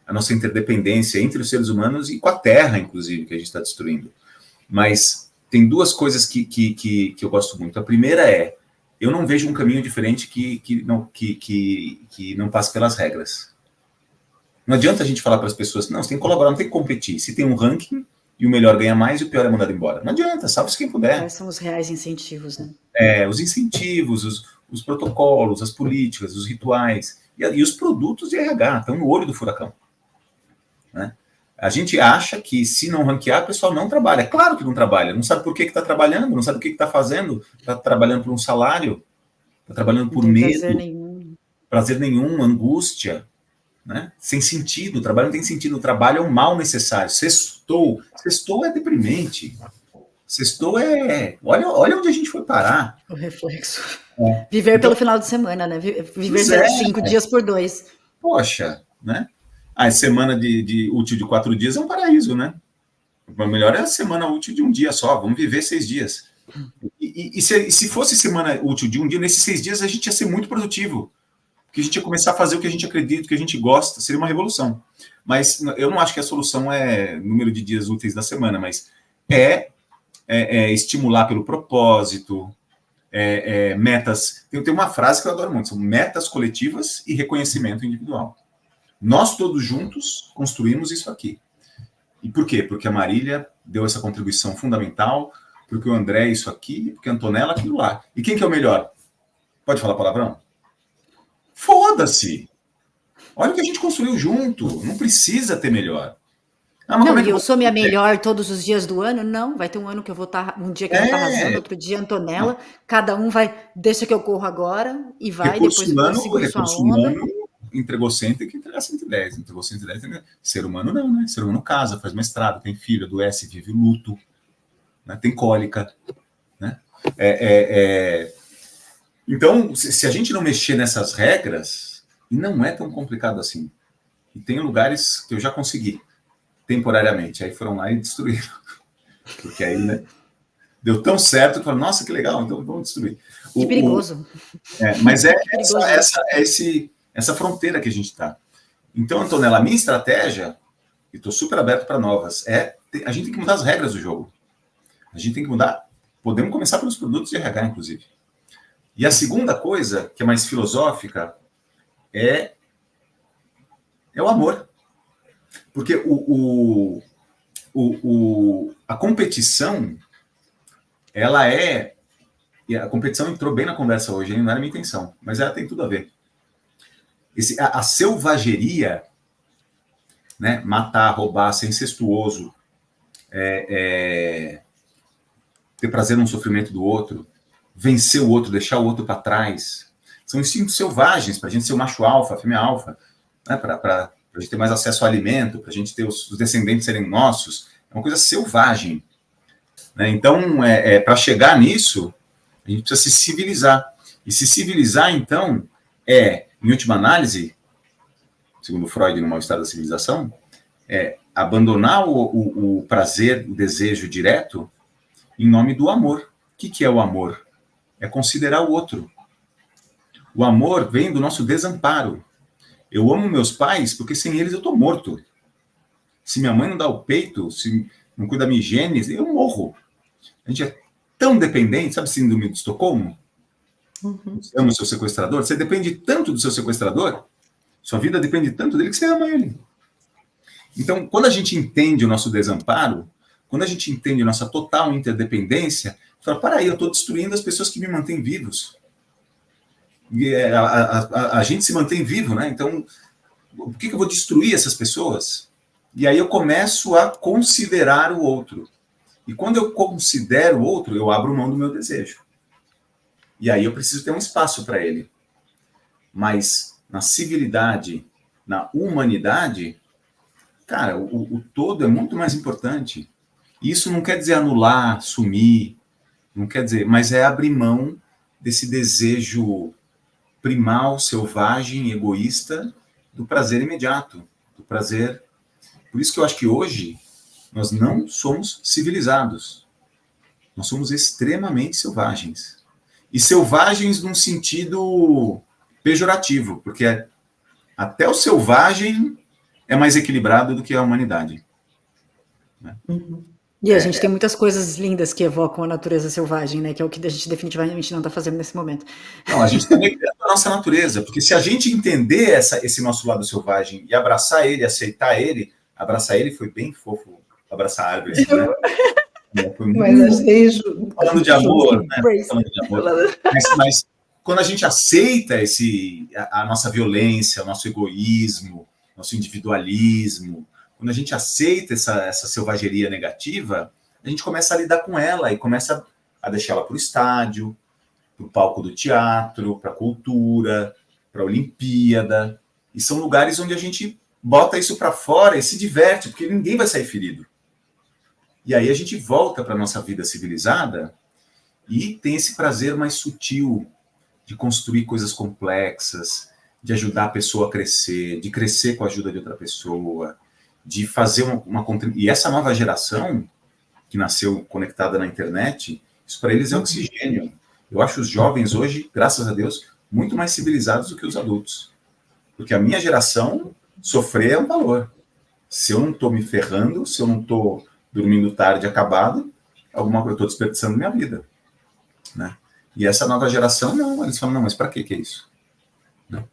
a nossa interdependência entre os seres humanos e com a Terra, inclusive, que a gente está destruindo. Mas tem duas coisas que eu gosto muito. A primeira é, eu não vejo um caminho diferente que não passe pelas regras. Não adianta a gente falar para as pessoas, não, você tem que colaborar, não tem que competir. Se tem um ranking e o melhor ganha mais e o pior é mandado embora. Não adianta, salve-se quem puder. Quais são os reais incentivos, né? Os incentivos, os protocolos, as políticas, os rituais e os produtos de RH estão no olho do furacão. Né? A gente acha que se não ranquear, o pessoal não trabalha. Claro que não trabalha, não sabe por que está trabalhando, não sabe o que está fazendo, está trabalhando por um salário, está trabalhando por medo, prazer nenhum, angústia, né? Sem sentido, o trabalho não tem sentido, o trabalho é um mal necessário. Sextou é deprimente. Sextou olha onde a gente foi parar. O reflexo. Viver pelo final de semana, né? Viver 5 dias por 2. Poxa, né? A semana de útil de 4 dias é um paraíso, né? O melhor é a semana útil de um dia só. Vamos viver 6 dias. E se fosse semana útil de um dia, nesses 6 dias a gente ia ser muito produtivo. Porque a gente ia começar a fazer o que a gente acredita, o que a gente gosta. Seria uma revolução. Mas eu não acho que a solução é número de dias úteis da semana, mas estimular pelo propósito, metas. Tem uma frase que eu adoro muito, são metas coletivas e reconhecimento individual. Nós todos juntos construímos isso aqui. E por quê? Porque a Marília deu essa contribuição fundamental, porque o André isso aqui, porque a Antonella aquilo lá. E quem que é o melhor? Pode falar palavrão? Foda-se! Olha o que a gente construiu junto, não precisa ter melhor. Não, e eu sou minha melhor todos os dias do ano? Não, vai ter um ano que eu vou estar, um dia que eu vou estar arrasando, outro dia Antonella, cada um vai, deixa que eu corro agora, e vai, depois eu seguro sua onda. Entregou 100, tem que entregar 110, entregou 110, ser humano não, né? Ser humano casa, faz mestrado, tem filho, adoece, vive luto, né? Tem cólica, né? Então, se a gente não mexer nessas regras, não é tão complicado assim. E tem lugares que eu já consegui temporariamente, aí foram lá e destruíram. Porque aí, né? deu tão certo que eu falo, nossa, que legal, então vamos destruir. Que perigoso. Mas é essa fronteira que a gente está. Então, Antonella, a minha estratégia, e estou super aberto para novas, a gente tem que mudar as regras do jogo. A gente tem que mudar, podemos começar pelos produtos de RH, inclusive. E a segunda coisa, que é mais filosófica, é o amor. Porque a competição, ela é... E a competição entrou bem na conversa hoje, não era a minha intenção, mas ela tem tudo a ver. A selvageria, né, matar, roubar, ser incestuoso, ter prazer no sofrimento do outro, vencer o outro, deixar o outro para trás, são instintos selvagens para a gente ser o macho alfa, a fêmea alfa, né, para a gente ter mais acesso ao alimento, para a gente ter os descendentes serem nossos, é uma coisa selvagem. Né? Então, para chegar nisso, a gente precisa se civilizar. E se civilizar, então, em última análise, segundo Freud, no Mal-Estar da Civilização, abandonar o prazer, o desejo direto em nome do amor. O que é o amor? É considerar o outro. O amor vem do nosso desamparo. Eu amo meus pais porque sem eles eu estou morto. Se minha mãe não dá o peito, se não cuida da minha higiene, eu morro. A gente é tão dependente, sabe, síndrome de Estocolmo? Você ama o seu sequestrador? Você depende tanto do seu sequestrador, sua vida depende tanto dele que você ama ele. Então, quando a gente entende o nosso desamparo, quando a gente entende a nossa total interdependência, fala, para aí, eu estou destruindo as pessoas que me mantêm vivos. E a gente se mantém vivo, né? Então, por que eu vou destruir essas pessoas? E aí eu começo a considerar o outro. E quando eu considero o outro, eu abro mão do meu desejo. E aí eu preciso ter um espaço para ele. Mas na civilidade, na humanidade, cara, o todo é muito mais importante. E isso não quer dizer anular, sumir, não quer dizer, mas é abrir mão desse desejo primal, selvagem, egoísta, do prazer imediato, do prazer. Por isso que eu acho que hoje nós não somos civilizados. Nós somos extremamente selvagens. E selvagens num sentido pejorativo, porque até o selvagem é mais equilibrado do que a humanidade. Né? E a gente tem muitas coisas lindas que evocam a natureza selvagem, né? Que é o que a gente definitivamente não está fazendo nesse momento. Não, a gente também criando a nossa natureza, porque se a gente entender esse nosso lado selvagem e abraçar ele, aceitar ele, abraçar ele foi bem fofo, abraçar a árvore. Né? Foi muito falando de amor, né? Falando de amor. Mas quando a gente aceita a nossa violência, o nosso egoísmo, nosso individualismo, quando a gente aceita essa selvageria negativa, a gente começa a lidar com ela e começa a deixá-la para o estádio, para o palco do teatro, para a cultura, para a Olimpíada. E são lugares onde a gente bota isso para fora e se diverte, porque ninguém vai sair ferido. E aí a gente volta para a nossa vida civilizada e tem esse prazer mais sutil de construir coisas complexas, de ajudar a pessoa a crescer, de crescer com a ajuda de outra pessoa, de fazer uma contribuição. E essa nova geração, que nasceu conectada na internet, isso para eles é oxigênio. Eu acho os jovens hoje, graças a Deus, muito mais civilizados do que os adultos. Porque a minha geração, sofrer é um valor. Se eu não estou me ferrando, se eu não estou dormindo tarde acabado, eu estou desperdiçando minha vida. Né? E essa nova geração, não, eles falam, não, mas para que é isso? Não.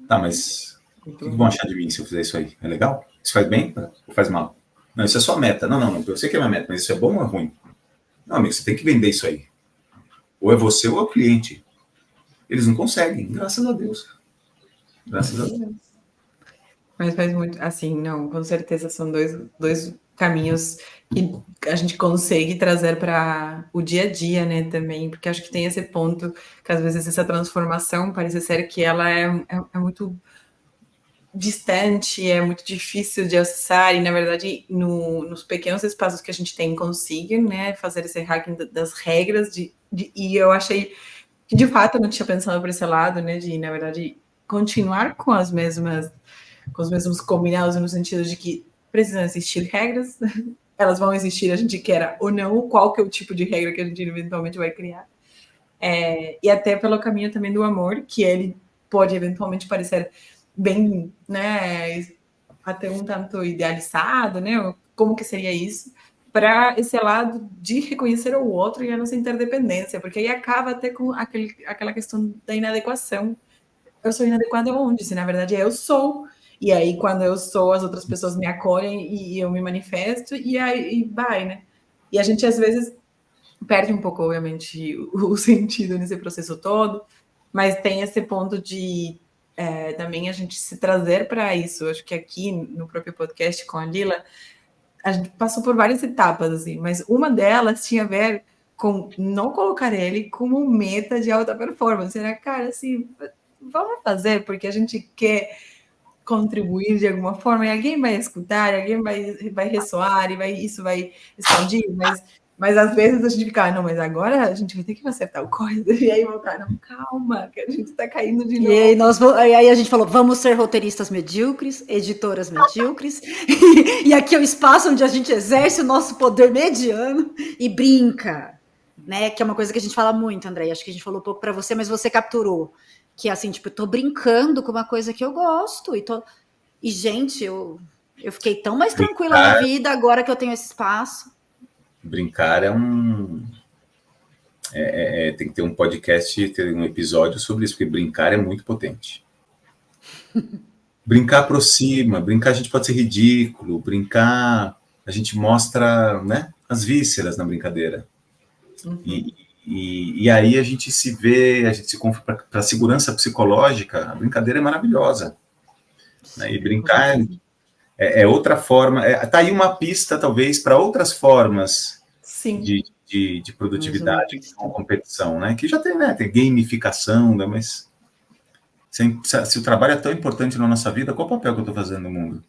Tá, mas o que vão achar de mim se eu fizer isso aí? É legal? Isso faz bem ou faz mal? Não, isso é sua meta. Não, eu sei que é minha meta, mas isso é bom ou é ruim? Não, amigo, você tem que vender isso aí. Ou é você ou é o cliente. Eles não conseguem, graças a Deus. Graças a Deus. Mas faz muito, assim, não, com certeza são dois caminhos que a gente consegue trazer para o dia a dia, né, também, porque acho que tem esse ponto que às vezes essa transformação parece ser que ela é muito distante, é muito difícil de acessar e, na verdade, nos pequenos espaços que a gente tem, consegue, né, fazer esse hacking das regras e eu achei que, de fato, eu não tinha pensado por esse lado, né, de, na verdade, continuar com os mesmos combinados no sentido de que precisam existir regras, elas vão existir, a gente queira ou não, qual que é o tipo de regra que a gente eventualmente vai criar. E até pelo caminho também do amor, que ele pode eventualmente parecer bem, né, até um tanto idealizado, né, como que seria isso, para esse lado de reconhecer o outro e a nossa interdependência, porque aí acaba até com aquela questão da inadequação. Eu sou inadequada onde? Se na verdade eu sou. E aí, quando eu sou, as outras pessoas me acolhem e eu me manifesto, e aí vai, né? E a gente, às vezes, perde um pouco, obviamente, o sentido nesse processo todo, mas tem esse ponto de também a gente se trazer para isso. Acho que aqui, no próprio podcast com a Lila, a gente passou por várias etapas, assim, mas uma delas tinha a ver com não colocar ele como meta de alta performance. Era, cara, assim, vamos fazer porque a gente quer contribuir de alguma forma e alguém vai escutar, alguém vai ressoar e isso vai expandir, mas às vezes a gente fica, não, mas agora a gente vai ter que fazer tal coisa, e aí voltar, não, calma, que a gente está caindo de novo. E aí a gente falou, vamos ser roteiristas medíocres, editoras medíocres, e aqui é o espaço onde a gente exerce o nosso poder mediano e brinca, né, que é uma coisa que a gente fala muito, André, acho que a gente falou um pouco para você, mas você capturou, que é assim, tipo, eu tô brincando com uma coisa que eu gosto, e gente, eu fiquei tão mais tranquila na vida agora que eu tenho esse espaço. Brincar tem que ter um podcast, ter um episódio sobre isso, porque brincar é muito potente. Brincar aproxima, brincar a gente pode ser ridículo, brincar a gente mostra, né, as vísceras na brincadeira. Uhum. E aí a gente se vê, a gente se confia para a segurança psicológica, a brincadeira é maravilhosa. Né? E brincar é outra forma, tá aí uma pista, talvez, para outras formas de produtividade, de competição, né? Que já tem, né? Tem gamificação, né? Mas se o trabalho é tão importante na nossa vida, qual o papel que eu estou fazendo no mundo?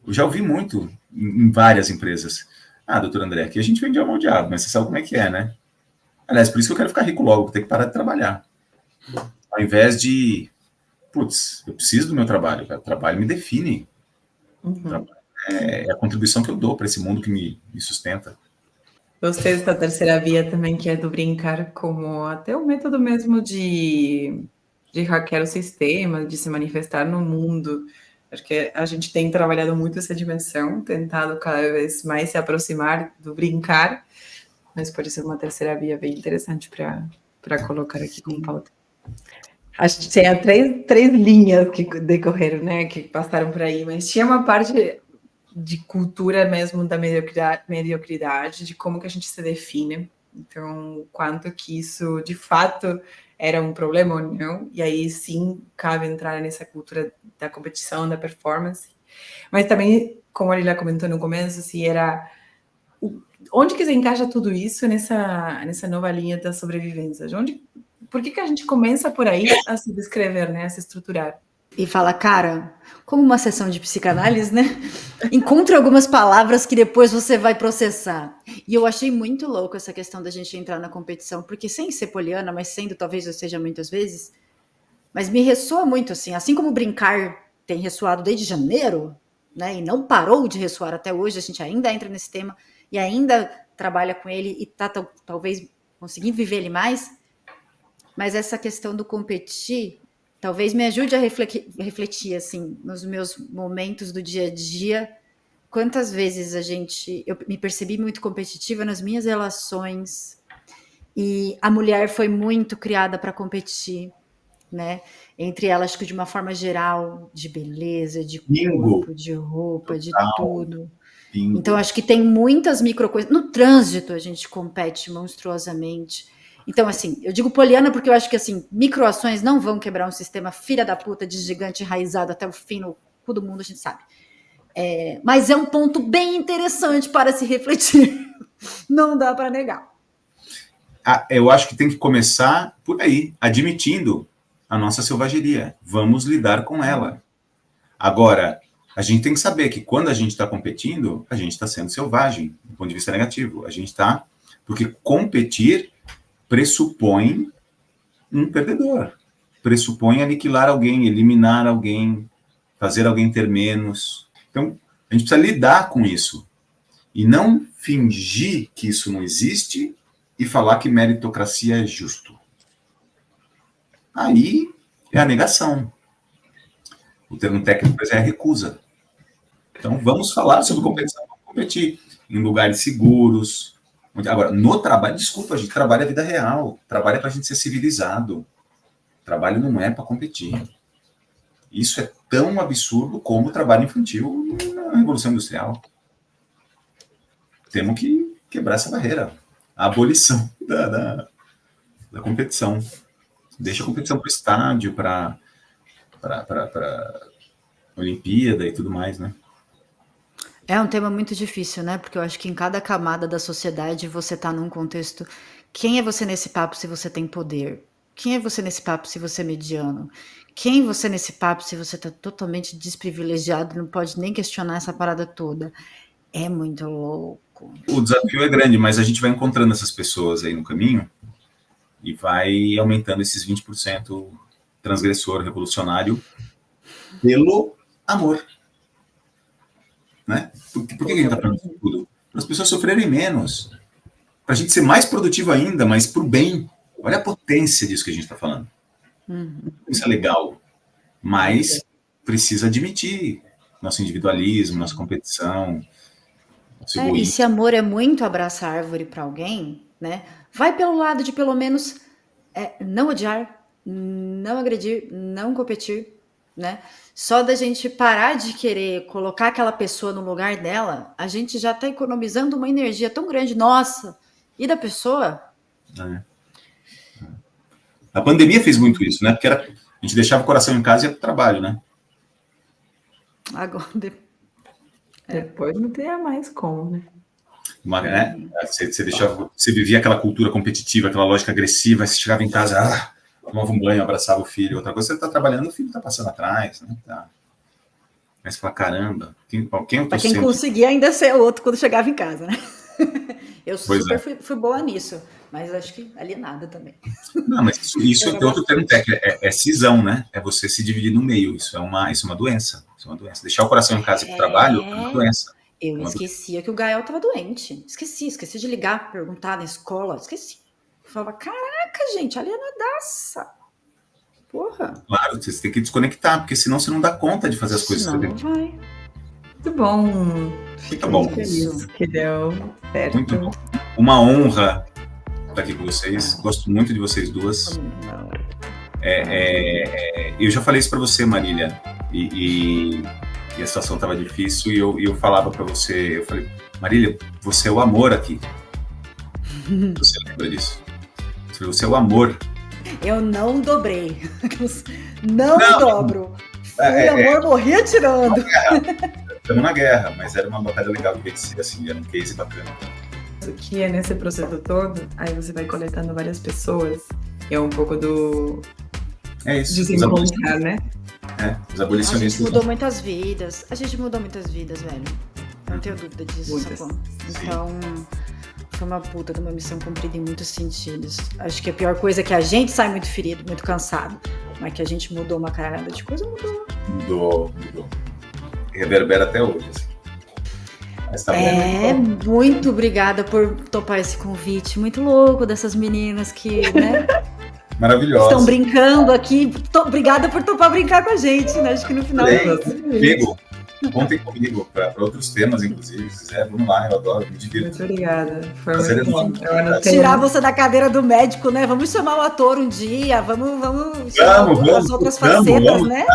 Eu já ouvi muito em várias empresas. Doutor André, aqui a gente vende alma ao diabo, mas você sabe como é que é, né? Aliás, por isso que eu quero ficar rico logo, vou ter que parar de trabalhar. Ao invés de, eu preciso do meu trabalho, o trabalho me define. Uhum. É a contribuição que eu dou para esse mundo que me sustenta. Gostei dessa terceira via também, que é do brincar como até o método mesmo de hackear o sistema, de se manifestar no mundo. Acho que a gente tem trabalhado muito essa dimensão, tentado cada vez mais se aproximar do brincar, mas pode ser uma terceira via bem interessante para colocar aqui com pauta. Acho que tinha três linhas que decorreram, né, que passaram por aí, mas tinha uma parte de cultura mesmo da mediocridade, de como que a gente se define, então, quanto que isso, de fato, era um problema ou não, e aí sim, cabe entrar nessa cultura da competição, da performance, mas também, como a Lila comentou no começo, assim, era onde que se encaixa tudo isso nessa nova linha da sobrevivência? Por que a gente começa por aí a se descrever, né, a se estruturar? E fala, cara, como uma sessão de psicanálise, né? Encontre algumas palavras que depois você vai processar. E eu achei muito louco essa questão da gente entrar na competição, porque sem ser poliana, mas sendo talvez eu seja muitas vezes, mas me ressoa muito assim como brincar tem ressoado desde janeiro, né? E não parou de ressoar até hoje, a gente ainda entra nesse tema e ainda trabalha com ele e tá talvez conseguindo viver ele mais. Mas essa questão do competir talvez me ajude a refletir, assim, nos meus momentos do dia a dia, quantas vezes eu me percebi muito competitiva nas minhas relações, e a mulher foi muito criada para competir, né? Entre elas, acho que de uma forma geral, de beleza, de corpo, de roupa, de tudo. Bingo. Então, acho que tem muitas micro coisas. No trânsito, a gente compete monstruosamente. Então, assim, eu digo poliana porque eu acho que, assim, microações não vão quebrar um sistema filha da puta de gigante enraizado até o fim no cu do mundo, a gente sabe. Mas é um ponto bem interessante para se refletir. Não dá para negar. Eu acho que tem que começar por aí, admitindo a nossa selvageria. Vamos lidar com ela. Agora, a gente tem que saber que quando a gente está competindo, a gente está sendo selvagem, do ponto de vista negativo. A gente está... Porque competir pressupõe um perdedor. Pressupõe aniquilar alguém, eliminar alguém, fazer alguém ter menos. Então, a gente precisa lidar com isso. E não fingir que isso não existe e falar que meritocracia é justo. Aí é a negação. O termo técnico é a recusa. Então, vamos falar sobre competição. Vamos competir em lugares seguros. Agora, no trabalho, desculpa, a gente trabalha a vida real. Trabalho é para a gente ser civilizado. Trabalho não é para competir. Isso é tão absurdo como o trabalho infantil na Revolução Industrial. Temos que quebrar essa barreira. A abolição da competição. Deixa a competição para o estádio, para Olimpíada e tudo mais, né? É um tema muito difícil, né? Porque eu acho que em cada camada da sociedade você tá num contexto. Quem é você nesse papo se você tem poder? Quem é você nesse papo se você é mediano? Quem é você nesse papo se você tá totalmente desprivilegiado e não pode nem questionar essa parada toda? É muito louco. O desafio é grande, mas a gente vai encontrando essas pessoas aí no caminho e vai aumentando esses 20% transgressor, revolucionário, pelo amor. Né? Por que a gente está falando isso tudo? Para as pessoas sofrerem menos. Para a gente ser mais produtivo ainda, mas para o bem. Olha a potência disso que a gente está falando. Isso é legal. Mas precisa admitir nosso individualismo, nossa competição. E se amor é muito abraçar a árvore para alguém, né? Vai pelo lado de pelo menos não odiar, não agredir, não competir, né? Só da gente parar de querer colocar aquela pessoa no lugar dela, a gente já está economizando uma energia tão grande, nossa, e da pessoa? A pandemia fez muito isso, né? Porque a gente deixava o coração em casa e ia para o trabalho, né? Agora, depois não teria mais como, né? Você vivia aquela cultura competitiva, aquela lógica agressiva, você chegava em casa, tomava um banho, abraçava o filho, outra coisa, você está trabalhando, o filho está passando atrás, né? Tá. Aí você fala, caramba, quem conseguia ainda ser outro quando chegava em casa, né? Eu fui boa nisso, mas acho que alienada também. Não, mas isso é outro termo técnico, é cisão, né? É você se dividir no meio, isso é uma doença. Isso é uma doença. Deixar o coração em casa e pro trabalho é uma doença. Eu esquecia que o Gael estava doente. Esqueci de ligar, perguntar na escola, esqueci. Eu falava, caraca, gente, alienadaça. Porra. Claro, você tem que desconectar, porque senão você não dá conta de fazer as coisas. Não vai. Muito bom. Fica bom. Feliz que deu certo. Muito bom. Uma honra estar aqui com vocês. Gosto muito de vocês duas. Eu já falei isso para você, Marília, e a situação estava difícil, e eu falava para você, eu falei, Marília, você é o amor aqui. Você lembra disso? Você é o amor. Eu não dobrei. Não dobro. Fui amor, morri atirando. Estamos na guerra, mas era uma batalha legal de vencer, assim, era um case bacana. O que é nesse processo todo, aí você vai coletando várias pessoas, é um pouco do... É isso. Desencontrar, né? Os abolicionistas. A gente mudou muitas vidas, velho. Não tenho dúvida disso, sacou? Então, foi uma puta de uma missão cumprida em muitos sentidos. Acho que a pior coisa é que a gente sai muito ferido, muito cansado. Mas que a gente mudou uma caralhada de coisa, Mudou. Reverbera até hoje, assim. Mas tá bom. Muito obrigada por topar esse convite. Muito louco dessas meninas que, né? Maravilhosa. Estão brincando aqui. Obrigada por topar brincar com a gente, né? Acho que no final... Comigo. Contem comigo para outros temas, inclusive. Se quiser, vamos lá, eu adoro, me divirto. Muito obrigada. Foi muito bom. Tirar você da cadeira do médico, né? Vamos chamar o ator um dia, vamos as outras facetas, né?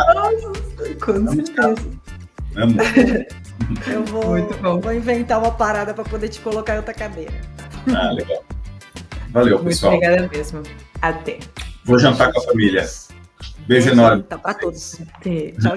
Com certeza. Eu vou inventar uma parada para poder te colocar em outra cadeira. Legal. Valeu, pessoal. Muito obrigada mesmo. Até. Vou jantar com a família. Beijo enorme. Tá para todos. Até. Tchau.